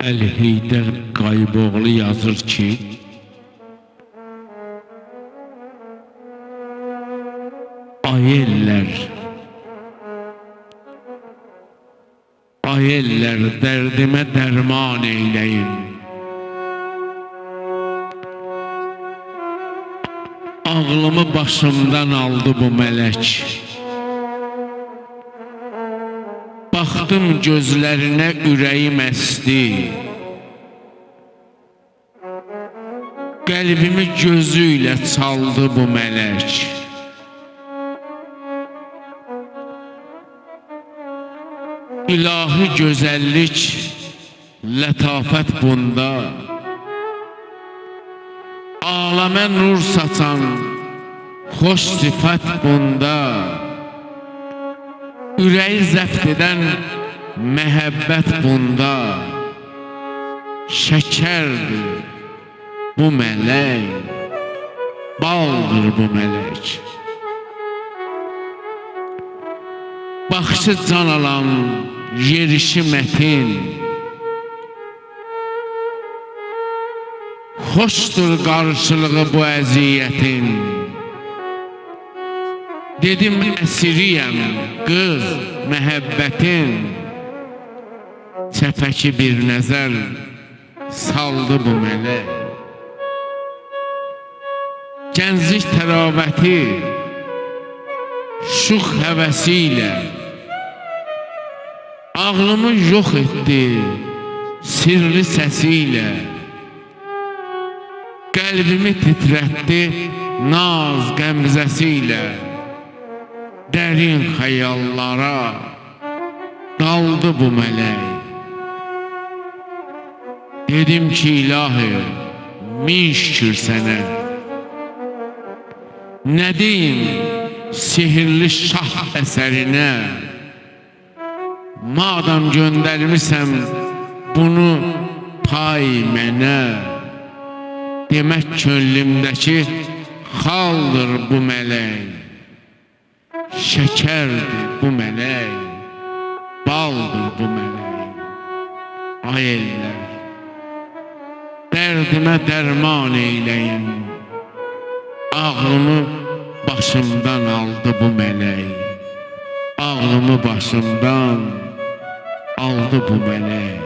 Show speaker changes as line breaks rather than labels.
Əli Heydər Qayıboğlu yazır ki, ay eller dərdimə dərman eyləyin. Ağlımı başımdan aldı bu mələk. Baxdım gözlərinə ürəyim əsdi. Qəlbimi gözüylə çaldı bu mələk. İlahi gözəllik, lətafət bunda. Aləmə nur saçan xoş sifət bunda. Ürəyi zəbt edən məhəbbət bunda. Şəkərdir bu mələk, baldır bu mələk. Baxışı can alan, yerişi mətin. Xoşdur qarşılığı bu əziyyətin. Dedim əsiriyəm qız məhəbbətin. Çəpəki bir nəzər saldı bu mələk. Gənclik təravəti şux həvəsiylə ağlımı yox etdi sirli səsiylə. Qəlbimi titrətdi naz qəmzəsiylə. Dərin xəyallara daldı bu mələk. Dedim ki, ilahi, min şükür sənə. Nə deyim sihirli şah əsərinə? Madam göndərmisəm bunu pay mənə. Demək könlümdəki xaldır bu mələk. Şəkərdir bu mələk, baldır bu mələk. Ay eller, dərdimə dərman eyləyin. Ağlımı başımdan aldı bu mələk. Ağlımı başımdan aldı bu mələk.